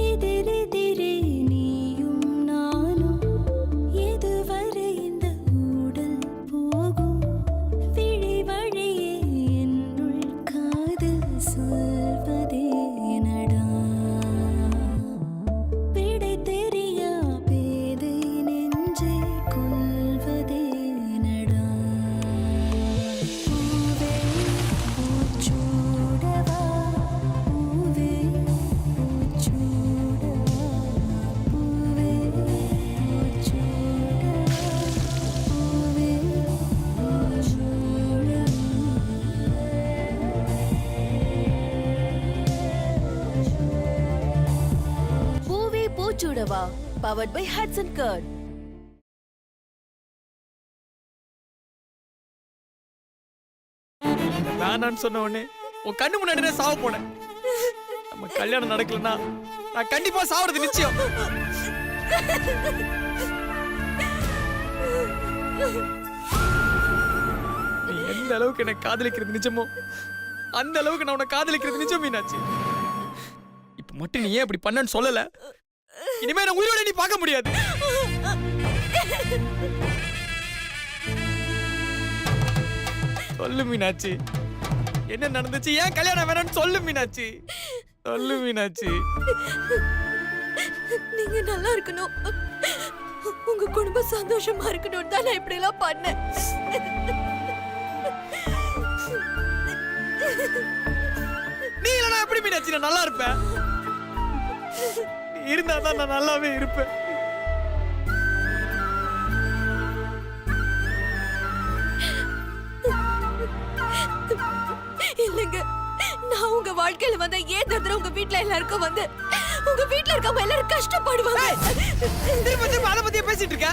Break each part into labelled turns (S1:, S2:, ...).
S1: எதிரெதிரே நீயும் நானும் எதுவரை இந்த ஊடல் போகும் விழி வழியே என்னுள் காதல் சொல்வதே நடா விடை தெரியா பேதை நெஞ்சை கொள்வதே நடா பூவே பூச்சூடவா பூவே பூச்சூடவா பூவே பூச்சூடவா பூவே
S2: பூவே பூச்சூடவா powered by Hudson Curd.
S3: வேணான்னு சொன்ன உடனே உன் கண்ணு முன்னாடியே சாவ போனேன். நம்ம கல்யாணம் நடக்கலன்னா நான் கண்டிப்பா சாவறது நிச்சயம். நீ எந்த அளவுக்கு என்ன காதலிக்கிறது நிஜமோ அந்த அளவுக்கு நான் உன்னை காதலிக்கிறது நிஜம் மீனாட்சி. இப்ப மட்டும் நீ ஏன் அப்படி பண்ணன்னு சொல்லல. இனிமே நான் உயிரோட நீ பார்க்க முடியாது. சொல்லு மீனாட்சி, என்ன நடந்துச்சு? ஏன் கல்யாணம் வேணாம்னு சொல்லு மீனாட்சி, சொல்லு மீனாட்சி.
S1: நீங்க நல்லா இருக்கணும், உங்க குடும்பம் சந்தோஷமா இருக்கணும் தான் நான் இப்படி எல்லாம் பண்ணேன்.
S3: நீ இல்லனா எப்படி மீனாட்சி நான் நல்லா இருப்பேன்? நீ இருந்தா தான் நான் நல்லாவே இருப்பேன்.
S1: இல்லங்க, நான் உங்க வாழ்க்கையில வந்த ஏன் தடவை உங்க வீட்ல எல்லாருக்கும் வந்து உங்க வீட்ல இருக்கவங்க எல்லாரும் கஷ்டப்படுவாங்க.
S3: திரும்ப திரும்ப அத பத்தி பேசிட்டு இருக்க.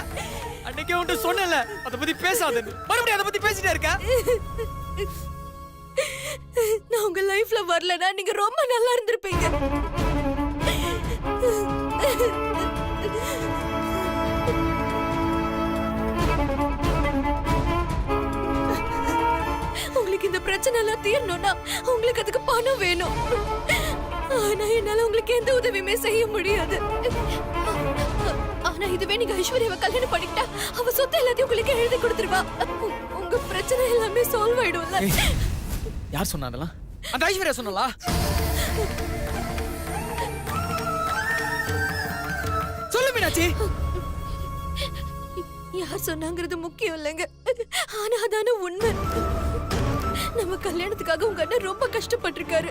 S3: அன்னைக்கே உன்கிட்ட சொன்னேன்ல அத பத்தி பேசாதன்னு. மறுபடியும் அத பத்தி பேசிட்டே இருக்க.
S1: நான் உங்க லைஃப்ல வரலனா நீங்க ரொம்ப நல்லா இருந்திருப்பீங்க. உங்களுக்கு இந்த பிரச்சனை எல்லாம் தீரணும்னா உங்களுக்கு அதுக்கு பணம் வேணும். ஆனா என்னால உங்களுக்கு எந்த உதவியுமே செய்ய முடியாது. ஆனா இதுவே நீங்க ஐஸ்வர்யாவை கல்யாணம் பண்ணிக்கிட்டா அவ சொத்து எல்லாத்தையும் உங்களுக்கு எழுதி கொடுத்துருவா. உங்க பிரச்சனை எல்லாமே சால்வ் ஆயிடும்ல.
S3: யார் சொன்னாங்களா? அந்த ஐஸ்வர்யா சொன்னலா? சொல்லு மீனாட்சி.
S1: யார் சொன்னாங்கிறது முக்கியம் இல்லைங்க, ஆனா அதான உண்மை. நம்ம கல்யாணத்துக்காக உங்க அண்ணன் ரொம்ப கஷ்டப்பட்டிருக்காரு.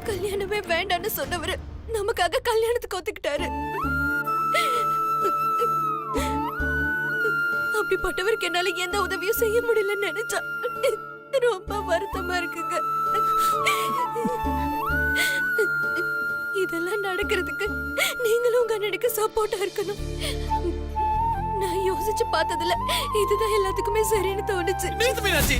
S1: கல்யாணமே வேண்டான்னு சொன்னவரு நமக்காக கல்யாணத்துக்கு ஒத்துக்கிட்டாரு. அப்படிப்பட்டவருக்கு என்னால எந்த உதவியும் செய்ய முடியலன்னு நினைச்சா ரொம்ப வருத்தமா இருக்குங்க. இதெல்லாம் நடக்கிறதுக்கு நீங்களும் உங்க அண்ணனுக்கு சப்போர்ட்டா இருக்கணும். நான் யோசிச்சு பார்த்ததுல இதுதான் எல்லாத்துக்குமே சரின்னு தோணுச்சு.
S3: மீனாட்சி,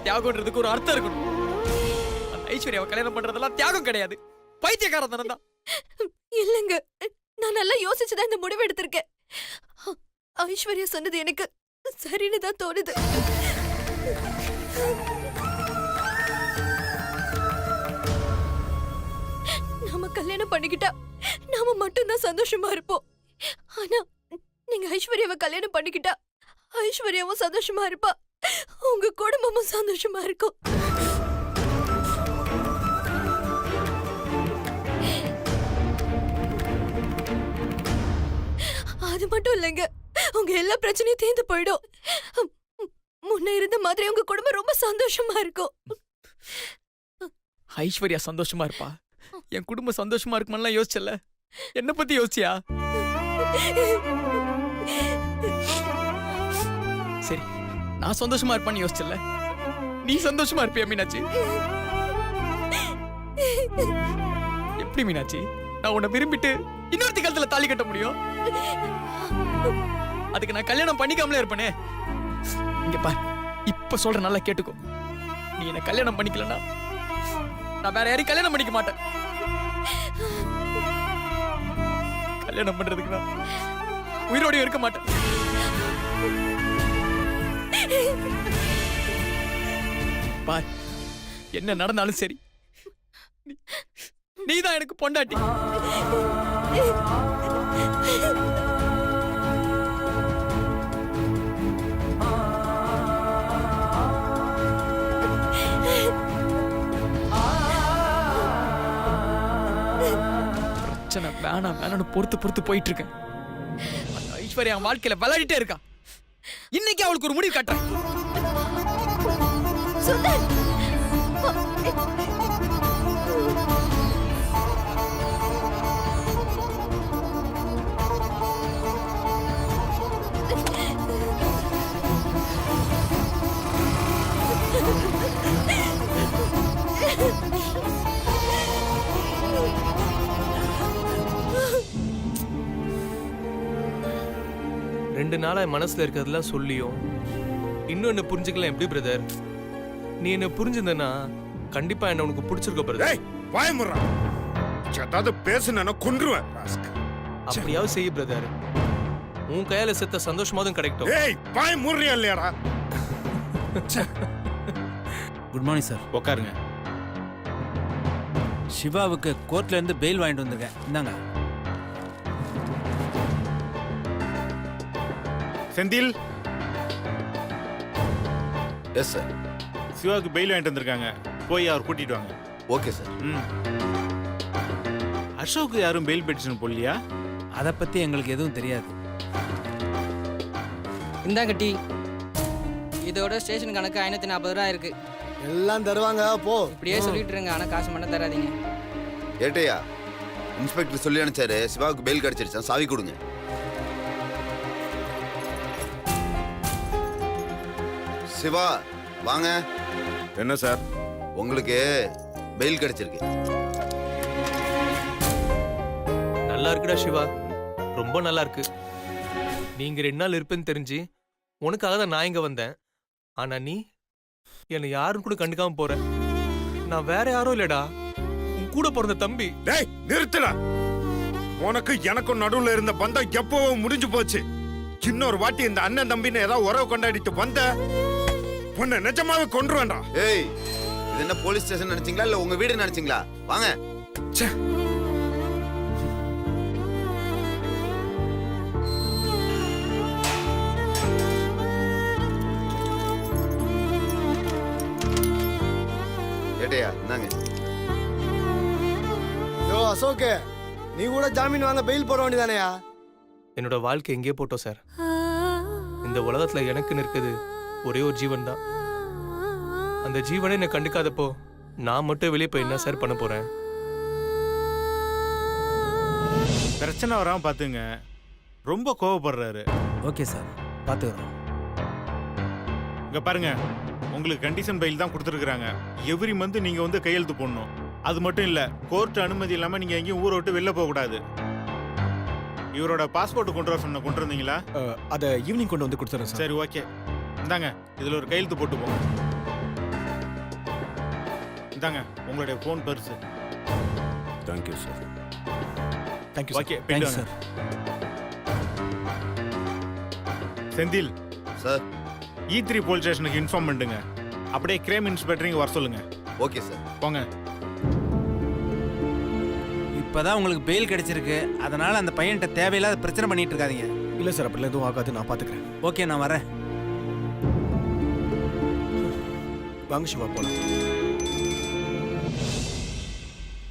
S3: தியாகம்ன்றதுக்கு ஒரு அர்த்தம் இருக்கணும். அந்த ஐஸ்வர்யாவை கல்யாணம் பண்றதெல்லாம் தியாகம் கிடையாது, பைத்தியக்காரத்தனம் தான்.
S1: இல்லங்க, நான் நல்லா யோசிச்சுதான் இந்த முடிவு எடுத்திருக்கேன். ஐஸ்வர்யா சொன்னது எனக்கு சரின்னு தான் தோணுது. நாம கல்யாணம் பண்ணிக்கிட்டா நாம மட்டும்தான் சந்தோஷமா இருப்போம். ஆனா நீங்க ஐஸ்வர்யாவை கல்யாணம் பண்ணிக்கிட்டா ஐஸ்வர்யாவும் சந்தோஷமா இருப்பா, உங்க குடும்பமும் சந்தோஷமா இருக்கும். அது மட்டும் இல்லைங்க, உங்க எல்லா பிரச்சனையும் தீர்ந்து போயிடும். முன்ன இருந்த மாதிரி உங்க குடும்பம் ரொம்ப சந்தோஷமா இருக்கும்.
S3: ஐஸ்வர்யா சந்தோஷமா இருப்பா, என் குடும்பம் சந்தோஷமா இருக்குமான்லாம் யோசிச்சல. என்ன பத்தி யோசிச்சியா? சரி, நான் சந்தோஷமா இருப்பான்னு யோசிச்சல. நீ சந்தோஷமா இருப்பியா மீனாட்சி? எப்படி மீனாட்சி நான் உன்னை விரும்பிட்டு இன்னொருத்தி காலத்துல தாலி கட்ட முடியும்? அதுக்கு நான் கல்யாணம் பண்ணிக்காமலே இருப்பேனே. இங்க பார், இப்ப சொல்ற நல்லா கேட்டுக்கோ. நீ என்ன கல்யாணம் பண்ணிக்கலன்னா நான் வேற யாரையும் கல்யாணம் பண்ணிக்க மாட்டேன். கல்யாணம் பண்றதுக்கு நான் உயிரோட இருக்க மாட்டேன். பார், என்ன நடந்தாலும் சரி, நீதான் எனக்கு பொண்டாட்டி. பிரச்சனை வேணாம் வேணாம்னு பொறுத்து போயிட்டு இருக்கேன். அந்த ஐஸ்வர்யா என் வாழ்க்கையில விளையாடிட்டே இருக்கா. இன்னைக்கு அவளுக்கு ஒரு முடிவு கட்டுறேன்.
S1: சுந்தர்
S4: ரெண்டு நாளா என் மனசுல இருக்கிறதெல்லாம் சொல்லியும் இன்னும் என்ன புரிஞ்சுக்கலாம் எப்படி பிரதர்? நீ என்ன புரிஞ்சிருந்தனா கண்டிப்பா என்ன உனக்கு பிடிச்சிருக்க பிரதர்.
S5: ஏய் வாயமுறா, ஏதாவது பேசுனா கொன்றுவேன்.
S4: அப்படியாவது செய்ய பிரதர். உன் கையால செத்த சந்தோஷமாதும் கிடைக்கும்.
S5: ஏய் வாய் முறியா இல்லையாடா?
S6: Good morning sir. உட்காருங்க. சிவாவுக்கு கோர்ட்ல இருந்து பெயில் வாங்கிட்டு வந்திருக்கேன். இந்தாங்க.
S5: செந்தில்.
S7: Yes sir.
S5: சிவாவுக்கு பெயில் வாங்கிட்டு வந்திருக்காங்க, போய் அவர் கூட்டிட்டு வாங்க.
S7: Okay sir.
S5: அசோக்கு யாரும் பெயில் பெட்டிஷன் போடலையா?
S6: அதை பத்தி எங்களுக்கு எதுவும் தெரியாது.
S8: இந்தாங்க டீ. இதோட ஸ்டேஷன் கணக்கு 540 ரூபா இருக்கு.
S9: எல்லாம் தருவாங்க போ.
S8: இப்படியே சொல்லிட்டு இருங்க, ஆனா காசு மட்டும் தராதீங்க.
S7: ஏட்டையா, இன்ஸ்பெக்டர் சொல்லி அனுப்பிச்சாரு சிவாவுக்கு பெயில் கிடைச்சிருச்சான், சாவி கொடுங்க. சிவா வாங்க.
S5: என்ன சார்?
S7: உங்களுக்கு பெயில் கிடைச்சிருக்கு.
S4: நல்லா இருக்குடா சிவா, ரொம்ப நல்லா இருக்கு. நீங்க 2 நாள் இருப்பேன்னு தெரிஞ்சு உனக்காக தான் நான் இங்க வந்தேன். ஆனா நீ என்னை யாரும் கூட கண்டுக்காம போற. நான் வேற யாரும் இல்லடா, உன் கூட பிறந்த தம்பி.
S5: டேய் நிறுத்துடா. உனக்கு எனக்கும் நடுவுல இருந்த பந்தம் எப்பவோ முடிஞ்சு போச்சு. இன்னொரு வாட்டி இந்த அண்ணன் தம்பின்னு ஏதாவது உறவு கொண்டாடிட்டு வந்த உன்னை நிஜமாவே கொன்றுவேன்டா.
S7: ஏய், இது என்ன போலீஸ் ஸ்டேஷன் நினைச்சீங்களா இல்ல உங்க வீடு நினைச்சீங்களா? வாங்க. ஏட்டையா இந்தாங்க.
S9: யோ அசோக், நீ கூட ஜாமீன் வாங்க பெயில் போட வேண்டியதானயா?
S4: என்னோட வாழ்க்கை எங்கேயே போட்டோம் சார். இந்த உலகத்துல எனக்கு இருக்குது ஒரே ஒரு ஜீவன் தான். அந்த ஜீவனை என்னை கண்டுக்காதப்போ நான் மட்டும் வெளியே போய் என்ன சார் பண்ண போறேன்?
S5: பிரச்சனை வராம பாத்துங்க. ரொம்ப கோவப்படுறாரு.
S6: ஓகே சார், பார்த்துக்கிறோம்.
S5: இங்க பாருங்க, உங்களுக்கு கண்டிஷன் பெயில் தான் கொடுத்துருக்காங்க. எவ்ரி மந்த் நீங்க வந்து கையெழுத்து போடணும். அது மட்டும் இல்ல, கோர்ட் அனுமதி இல்லாம நீங்க எங்கேயும் ஊரை விட்டு வெளில போக கூடாது. இவரோட பாஸ்போர்ட் கொண்டு வர கொண்டு வந்தீங்களா?
S9: அத ஈவினிங் கொண்டு வந்து கொடுத்துறேன் சார்.
S5: சரி ஓகே, இந்தாங்க இதுல ஒரு கையெழுத்து போட்டு போங்க. இந்தாங்க உங்களுடைய phone purse.
S9: Thank you sir.
S5: Thank you. Okay
S6: thank you sir.
S5: Senthil
S7: sir.
S5: E3 police ஸ்டேஷனுக்கு இன்ஃபார்ம் பண்ணுங்க. அப்படியே கிரைம் இன்ஸ்பெக்டரிங் வர சொல்லுங்க.
S7: Okay sir.
S5: போங்க.
S6: இப்பதான் உங்களுக்கு பெயில் கிடைச்சிருக்கு, அதனால அந்த பையன்கிட்ட தேவையில்லாத பிரச்சனை பண்ணிட்டு இருக்காதீங்க.
S9: இல்ல சார், அப்படிலாம் எதுவும் ஆகாது, நான் பாத்துக்கிறேன்.
S6: ஓகே, நான் வரேன்.
S9: வாங்க சிவா போலாம்.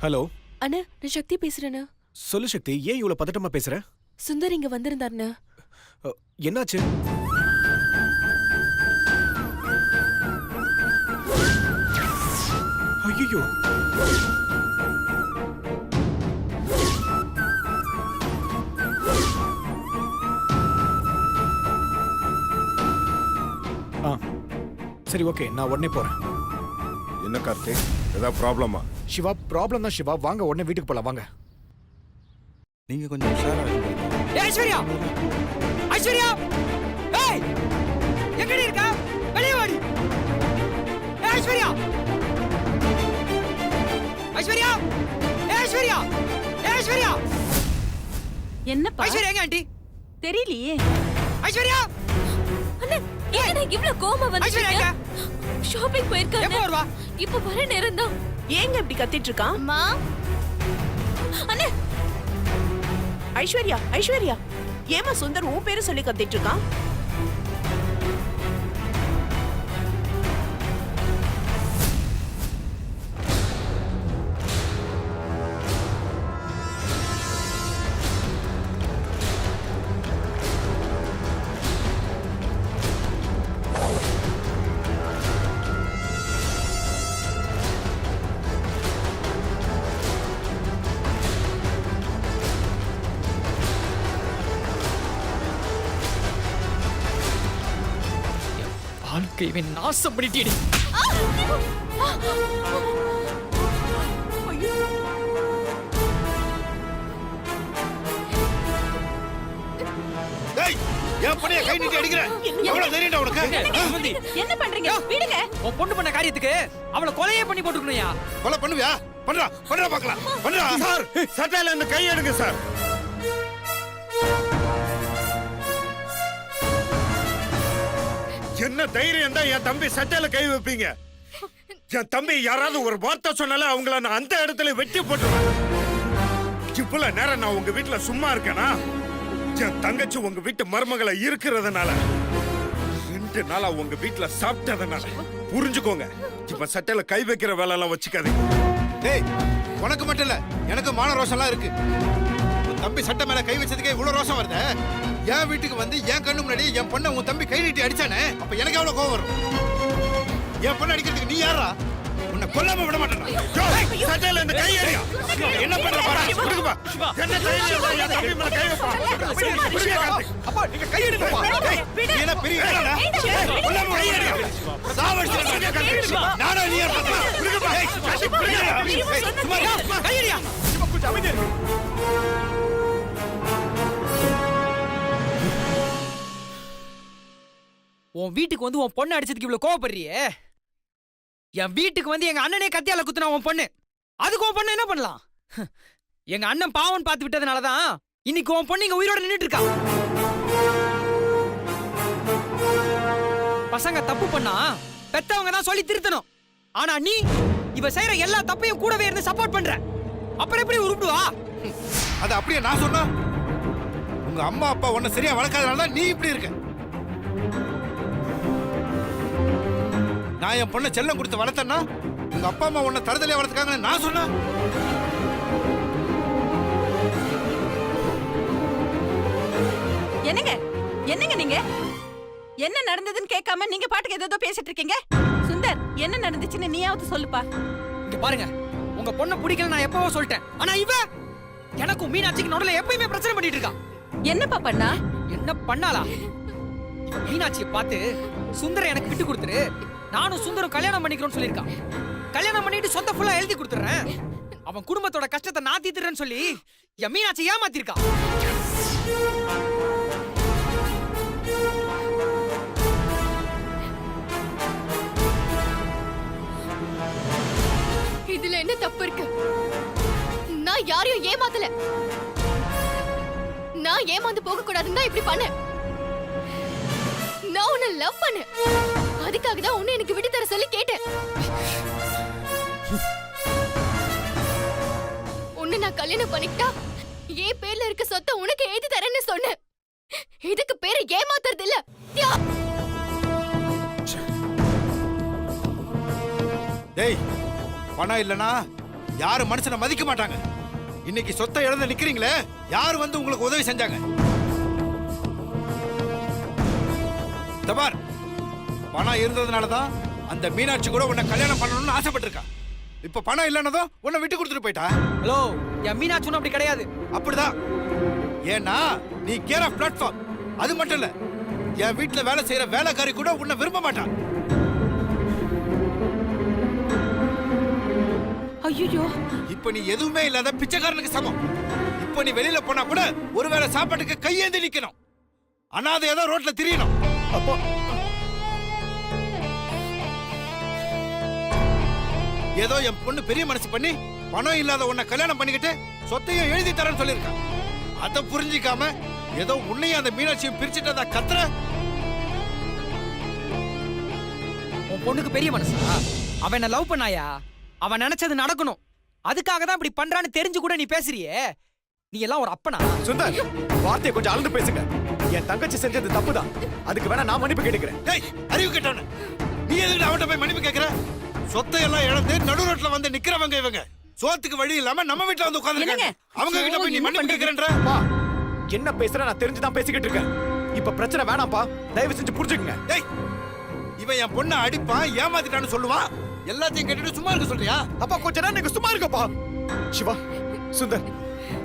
S9: ஹலோ
S1: அண்ணா, நான் சக்தி பேசுறேண்ணா.
S9: சொல்லு சக்தி, ஏன் இவ்வளவு பதட்டமா பேசுற?
S1: சுந்தர் இங்க வந்திருந்தாருண்ணா.
S9: என்னாச்சு? ஐயோ, சரி ஓகே, நான் உடனே போறேன்.
S5: என்ன கார்த்திக், ஏதாவது ப்ராப்ளமா?
S9: சிவா, ப்ராப்ளம் தான் சிவா. வாங்க உடனே வீட்டுக்கு போலாம் வாங்க.
S6: நீங்க கொஞ்சம் உஷாரா இருங்க.
S3: ஐஸ்வர்யா, ஐஸ்வர்யா, ஏய் எங்கடி இருக்க? வெளிய வாடி. ஐஸ்வர்யா, ஐஸ்வர்யா, ஐஸ்வர்யா, ஐஸ்வர்யா.
S2: என்னப்பா?
S3: ஐஸ்வர்யா எங்க ஆண்டி?
S2: தெரியலையே.
S3: ஐஸ்வர்யா,
S1: அண்ணா, ஏன் இவ்ளோ கோவமா
S3: ஐஸ்வர்யா
S1: வந்தீங்க?
S3: எங்க?
S1: ஷாப்பிங் போயிருக்காங்க.
S3: எப்போ வருவா?
S1: இப்ப வர நேரம் தான்.
S10: ஏங்க இப்படி கத்திட்டு இருக்கான்?
S1: அம்மா அண்ணே,
S10: ஐஸ்வர்யா ஐஸ்வர்யா ஏமா சுந்தர் உன் பேரை சொல்லி கத்திட்டு இருக்கான்?
S3: வாழ்க்கையை நாசம் பண்ணிட்டேடி.
S9: டேய் ஏன் பணைய கை நீட்டி அடிக்கிற? எவ்வளவு தைரியம்டா உனக்கு?
S2: என்ன பண்றீங்க? விடுங்க.
S3: உன் பொண்ணு பண்ண காரியத்துக்கு அவளை கொலையே பண்ணி போட்டுக்கணும்யா.
S9: கொலை பண்ணுவியா? பண்றா பண்றா பார்க்கலாம். பண்றா. சார் சட்டையில இந்த கை எடுங்க சார். என்ன தைரியம் தான் என் தம்பி சட்டையில கை வைப்பீங்க? என் தம்பி யாராவது ஒரு வார்த்தை சொன்னால அவங்கள நான் அந்த இடத்துல வெட்டி போட்டுருவேன். இவ்வளவு நேரம் நான் உங்க வீட்டுல சும்மா இருக்கேனா? என் தங்கச்சி உங்க வீட்டு மருமகளை இருக்கிறதுனால 2 நாளா உங்க வீட்டுல சாப்பிட்டதுனால புரிஞ்சுக்கோங்க. இப்ப சட்டையில கை வைக்கிற வேலை எல்லாம் வச்சுக்காதீங்க.
S11: டேய் உனக்கு மட்டும் இல்ல எனக்கு மான ரோஷம்லாம் இருக்கு. உன் தம்பி சட்டை மேல கை வச்சதுக்கே இவ்வளவு ரோஷம் வருது. என் வீட்டுக்கு வந்து என் கண்ணு முன்னாடி என் பொண்ணை உன் தம்பி கை நீட்டி அடிச்சானே, அப்ப எனக்கு எவ்வளவு கோவம் வரும்? என் பொண்ணை அடிக்கிறதுக்கு நீ யாரா? உன்னை கொல்லாம விட மாட்டேன்.
S9: சட்டையில இந்த கை அடியா. என்ன பண்ற பாரு. குடுங்கப்பா. என்ன தைரியம் தான் என் தம்பி மேல கை வைப்பான்? குடுங்க கார்த்திக்.
S11: அப்பா நீங்க கை எடுங்கப்பா. டேய் நீ என்ன பெரிய ஆளா?
S9: கொல்லாம கை அடியா. சாவடிச்சிடுங்க கார்த்திக். நானே நீ பார்த்தா. குடுங்கப்பா. கார்த்திக் குடுங்க. சும்மா கை அடியா. இப்ப கொஞ்சம் அமைதியா இரு.
S3: உன் வீட்டுக்கு வந்து உன் பொண்ணு அடிச்சதுக்கு இவ்வளவு கோவப்படுறியே. என் வீட்டுக்கு வந்து எங்க அண்ணனே கத்தியால குத்துனா உன் பொண்ணு, அதுக்கு உன் பொண்ணு என்ன பண்ணலாம்? எங்க அண்ணன் பாவன் பார்த்து விட்டதுனாலதான் இன்னைக்கு உன் பொண்ணு இங்க உயிரோட நின்னுட்டு இருக்கா. பசங்க தப்பு பண்ணா பெத்தவங்க தான் சொல்லி திருத்தணும். ஆனா நீ இவ செய்யற எல்லா தப்பையும் கூடவே இருந்து சப்போர்ட் பண்ற. அப்புறம் எப்படி உருப்பிடுவா?
S11: அது அப்படியே நான் சொன்னா? உங்க அம்மா அப்பா உன்னை சரியா வளர்க்காதனால நீ இப்படி இருக்க. நான் என் பொண்ணை செல்லம் கொடுத்து வளர்த்தேன்னா உங்க அப்பா அம்மா உன்னை தருதலையா வளர்த்துக்காங்கன்னு நான் சொன்னா?
S2: என்னங்க? என்னங்க நீங்க? என்ன நடந்ததுன்னு கேட்காம நீங்க பாட்டுக்கு ஏதோ பேசிட்டு இருக்கீங்க. சுந்தர் என்ன நடந்துச்சுன்னு நீயாவது சொல்லுப்பா.
S3: இங்க பாருங்க, உங்க பொண்ணை பிடிக்கல நான் எப்பவோ சொல்லிட்டேன். ஆனா இவ எனக்கும் மீனாட்சிக்கு நடுவுல எப்பயுமே பிரச்சனை பண்ணிட்டு இருக்கா.
S2: என்னப்பா பண்ணா?
S3: என்ன பண்ணாளா? இவ மீனாட்சியை பார்த்து சுந்தரம் எனக்கு விட்டு கொடுத்துரு, நானும் சுந்தரம் கல்யாணம் பண்ணிக்கிறோம்னு சொல்லியிருக்கான். கல்யாணம் பண்ணிட்டு சொந்த ஃபுல்லா எழுதி கொடுத்துறேன், அவன் குடும்பத்தோட கஷ்டத்தை நான் தீத்துறேன்னு சொல்லி என் மீனாட்சி ஏமாத்திருக்கா.
S1: இதுல என்ன தப்பு இருக்கு? நான் யாரையும் ஏமாத்தல. நான் ஏமாந்து போக கூடாதுன்னு தான் இப்படி பண்ணேன். நான் உன்னை லவ் பண்ணேன், அதுக்காக தான் உன்னை எனக்கு விட்டு தர சொல்லி கேட்டேன். உன்னை நான் கல்யாணம் பண்ணிக்கிட்டா என் பேர்ல இருக்க சொத்தை உனக்கு எழுதி தரேன்னு சொன்னேன். இதுக்கு பேரு ஏமாத்துறது இல்ல.
S11: டேய் பணம் இல்லனா யாரும் மனுஷனை மதிக்க மாட்டாங்க. இன்னைக்கு சொத்தை இழந்து நிக்கிறீங்களே, யார் வந்து உங்களுக்கு உதவி செஞ்சாங்க? தபார் பணம் இருந்ததுனால தான் அந்த மீனாட்சி கூட உன்னை கல்யாணம் பண்ணணும்னு ஆசைப்பட்டிருக்கா. இப்ப பணம் இல்லைன்னதும் உன்னை விட்டு கொடுத்துட்டு போயிட்டா.
S3: ஹலோ, என் மீனாட்சி ஒன்றும் அப்படி கிடையாது.
S11: அப்படிதான். ஏன்னா நீ கேர் ஆஃப் பிளாட்ஃபார்ம். அது மட்டும் இல்ல, என் வீட்டுல வேலை செய்யற வேலைக்காரி கூட உன்னை விரும்ப மாட்டான்.
S2: ஐயோ,
S11: இப்ப நீ எதுவுமே இல்லாத பிச்சைக்காரனுக்கு சமம். இப்ப நீ வெளியில போனா கூட ஒருவேளை சாப்பாட்டுக்கு கையேந்தி நிக்கணும். அனாதை ஏதோ ரோட்ல திரியணும். அப்போ ஏதோ என் பொண்ணு பெரிய மனசு பண்ணி பணம் இல்லாத உன்னை கல்யாணம் பண்ணிக்கிட்டு சொத்தையும் எழுதி தரேன்னு சொல்லியிருக்கான். அதை புரிஞ்சிக்காம ஏதோ உன்னையும் அந்த மீனாட்சியும் பிரிச்சுட்டு கத்துற.
S3: உன் பொண்ணுக்கு பெரிய மனசா? அவன் என்ன லவ் பண்ணாயா? அவன் நினைச்சது நடக்கணும். அதுக்காக தான் இப்படி பண்றான்னு தெரிஞ்சு கூட நீ பேசுறியே. நீ எல்லாம் ஒரு அப்பனா?
S12: சுந்தர், வார்த்தையை கொஞ்சம் அளந்து பேசுங்க. என் தங்கச்சி செஞ்சது தப்புதான். அதுக்கு வேணா நான் மன்னிப்பு கேட்டுக்கிறேன்.
S11: டேய், அறிவு கேட்டவன, நீ எதுக்கு அவன்கிட்ட போய் மன்னிப்பு கேட்கிற? சொத்தை எல்லாம் இழந்து நடு ரோட்ல வந்து நிக்கிறவங்க இவங்க. சோத்துக்கு வழி இல்லாம நம்ம வீட்டுல வந்து உட்கார்ந்துருக்காங்க. அவங்க கிட்ட போய் நீ மன்னிப்பு கேட்கிறேன்ற?
S12: பா, என்ன பேசுற? நான் தெரிஞ்சுதான் பேசிக்கிட்டு இருக்கேன். இப்ப பிரச்சனை வேணாம்ப்பா, தயவு செஞ்சு புரிஞ்சுக்குங்க.
S11: டேய், இவன் என் பொண்ணை அடிப்பான், ஏமாத்திட்டான்னு சொல்லுவான். எல்லாத்தையும் கேட்டுட்டு சும்மா இருக்க சொல்றியா?
S12: அப்பா கொஞ்ச நேரம் நீங்க சும்மா இருக்கப்பா. சிவா, சுந்தர்,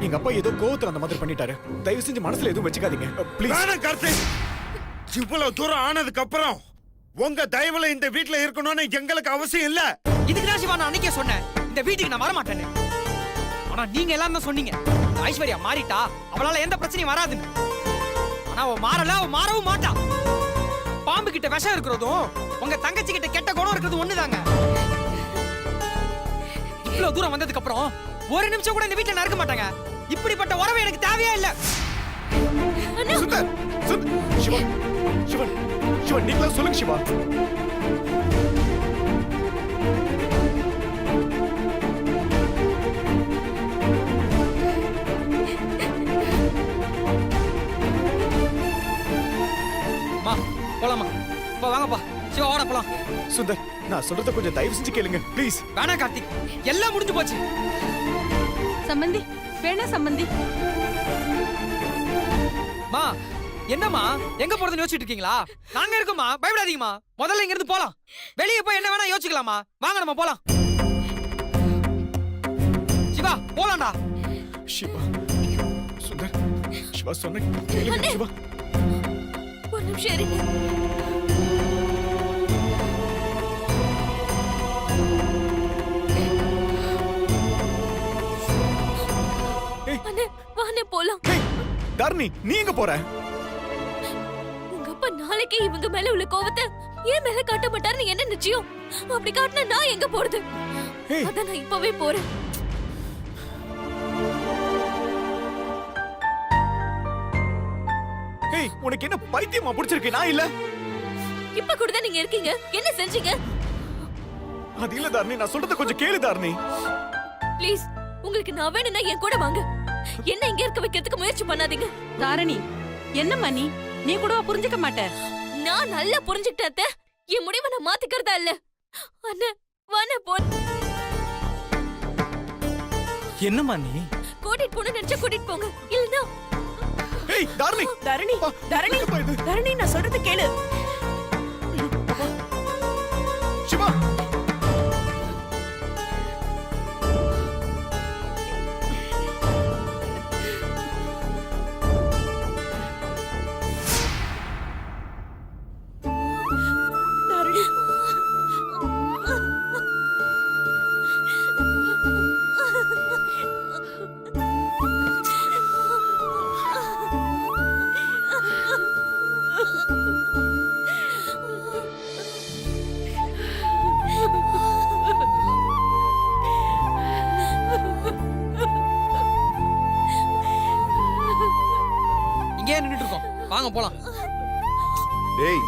S12: எங்க அப்பா ஏதோ கோவத்துல அந்த மாதிரி பண்ணிட்டாரு. தயவு செஞ்சு மனசுல எதுவும் வச்சுக்காதீங்க ப்ளீஸ்.
S9: வேணாம் கார்த்திக், இவ்வளவு தூரம் ஆனதுக்கு அப்புறம் உங்க தயவுல இந்த வீட்டுல இருக்கணும்னு எங்களுக்கு அவசியம் இல்ல.
S3: இதுக்குதான் சிவா நான் அன்னைக்கே சொன்னேன், இந்த வீட்டுக்கு நான் வரமாட்டேன்னு. ஆனா நீங்க எல்லாம் தான் சொன்னீங்க, ஐஸ்வர்யா மாறிட்டா, அவளால எந்த பிரச்சனையும் வராதுன்னு. ஆனா அவ மாறல, அவ மாறவும் மாட்டா. பாம்பு கிட்ட விஷம் இருக்கிறதும் உங்க தங்கச்சி கிட்ட கெட்ட குணம் இருக்கிறது ஒண்ணுதாங்க. இவ்வளவு தூரம் வந்ததுக்கு அப்புறம் ஒரு நிமிஷம் கூட இந்த வீட்டுல நடக்க மாட்டாங்க. இப்படிப்பட்ட உறவு எனக்கு தேவையே இல்ல.
S12: சுந்தர், சிவா, சிவன், சிவன், நீங்களா சொல்லுங்க சிவா.
S3: போலாமா? வாங்கப்பா, சிவா வாடா போலாம்.
S12: சுந்தர், நான் சொல்றத கொஞ்சம் தயவு செஞ்சு கேளுங்க ப்ளீஸ்.
S3: வேணா கார்த்திக், எல்லாம் முடிஞ்சு போச்சு.
S2: சம்பந்தி வேணா சம்பந்தி.
S3: மா, என்னம்மா எங்க போறதுன்னு யோசிச்சுட்டு இருக்கீங்களா? நாங்க இருக்கோமா, பயப்படாதீங்கம்மா. முதல்ல இங்க இருந்து போலாம். வெளியே போய் என்ன வேணா யோசிக்கலாமா? வாங்க நம்ம போலாம். சிவா போலாம்டா.
S12: சிவா, சுந்தர், சிவா சொன்ன கேளுங்க சிவா.
S1: ஒரு நிமிஷம் இருங்க. அண்ணே, வாண்ணே போலாம்.
S12: தாரணி, நீ எங்க போற?
S1: உங்க அப்பா நாளைக்கே இவங்க மேல உள்ள கோவத்தை ஏன் மேல காட்ட மாட்டாருன்னு என்ன நிச்சயம்? அப்படி காட்டினா நான் எங்க போறது? அதான் நான் இப்பவே போறேன்.
S12: ஏய், உனக்கு என்ன பைத்தியமா பிடிச்சிருக்கு? நான் இல்ல.
S1: இப்ப கூட தான் நீங்க இருக்கீங்க. என்ன செஞ்சீங்க?
S12: அது இல்ல தாரணி, நான் சொல்றத கொஞ்சம் கேளு தாரணி.
S1: ப்ளீஸ், உங்களுக்கு நான் வேணும்னா என் கூட வாங்க. என்ன இங்க இருக்க வைக்கிறதுக்கு முயற்சி பண்ணாதீங்க.
S2: தாரணி, என்னம்மா நீ கூட புரிஞ்சுக்க மாட்ட.
S1: நான் நல்லா புரிஞ்சுக்கிட்டேன் அத்தை. என் முடிவை நான் மாத்திக்கிறதா இல்ல. அண்ணா, வாண்ணே போ.
S6: என்னம்மா நீ?
S1: கூட்டிட்டு போன நினைச்சா கூட்டிட்டு போங்க. இல்லனா
S12: ஏய் தாரணி,
S10: தரணி, தரணி, தரணி, நான் சொல்றது கேளு.
S12: சிவா,
S10: தரணி,
S3: இங்கே நின்னுட்டு இருக்கோம், வாங்க போலாம்.
S7: டேய்,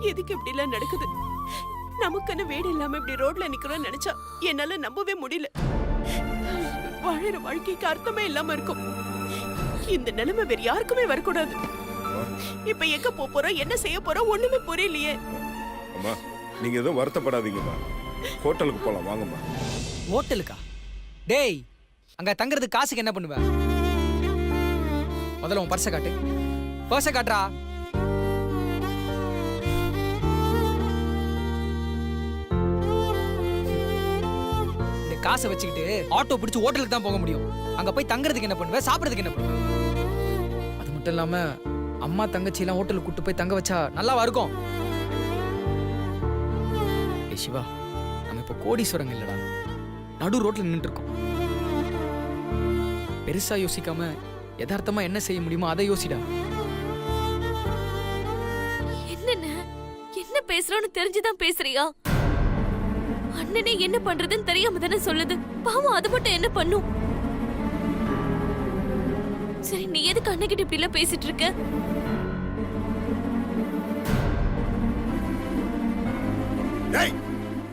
S10: எதுக்கு இப்படி எல்லாம் நடக்குது? நமக்குன்னு வீடு இல்லாம இப்படி ரோட்ல நிக்கிறோம்னு நினைச்சா என்னால நம்பவே முடியல. வாழற வாழ்க்கைக்கு அர்த்தமே இல்லாம இருக்கும். இந்த நிலைமை வேற யாருக்குமே வரக்கூடாது. இப்ப எங்க போறோம், என்ன செய்ய போறோம், ஒண்ணுமே புரியலையே.
S9: அம்மா, நீங்க எதுவும் வருத்தப்படாதீங்கம்மா. ஹோட்டலுக்கு போலாம், வாங்கம்மா.
S3: ஹோட்டலுக்கா? டேய், அங்க தங்குறதுக்கு காசுக்கு என்ன பண்ணுவ? முதல்ல உன் பர்ஸை காட்டு. பர்ஸை காட்டுறா. இந்த காசை வச்சுக்கிட்டு ஆட்டோ பிடிச்சு ஹோட்டலுக்கு தான் போக முடியும். அங்க போய் தங்குறதுக்கு என்ன பண்ணுவ, சாப்பிடுறதுக்கு என்ன பண்ணுவ? அது மட்டும் இல்லாம அம்மா தங்கச்சி எல்லாம் ஹோட்டலுக்கு கூட்டு போய் தங்க வச்சா நல்லாவா இருக்கும்? ஏய் சிவா, நம்ம இப்போ கோடீஸ்வரங்க இல்லடா, நடு ரோட்ல நின்றுட்டு இருக்கோம். பெருசா யோசிக்காம யதார்த்தமா என்ன செய்ய முடியுமோ அதை யோசிடா.
S1: என்னென்ன என்ன பேசுறோன்னு தெரிஞ்சுதான் பேசுறியா? அண்ணனே என்ன பண்றதுன்னு தெரியாம தானே சொல்லுது. பாவம் அது மட்டும் என்ன பண்ணும்? சரி, நீ எதுக்கு அண்ணகிட்ட இப்படி எல்லாம் பேசிட்டு இருக்க?
S9: டேய்,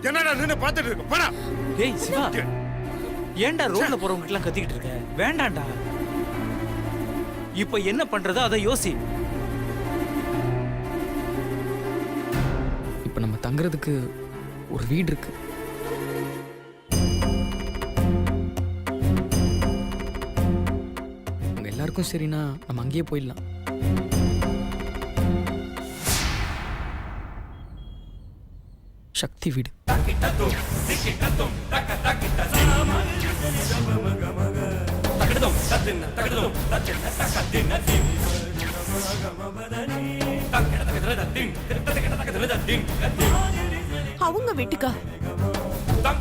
S9: என்னடா நின்னு பார்த்துட்டு இருக்க? போடா.
S6: டேய் சிவா, ஏன்டா ரோட்ல போறவங்க எல்லாம் கத்திக்கிட்டு இருக்க? வேண்டாம்டா. இப்போ என்ன பண்றதோ அதை யோசி.
S3: இப்ப நம்ம தங்குறதுக்கு ஒரு வீடு இருக்கு. உங்க எல்லாருக்கும் சரினா நம்ம அங்கேயே போயிடலாம். சக்தி வீடு.
S10: அவங்க வீட்டுக்கா?
S11: தம்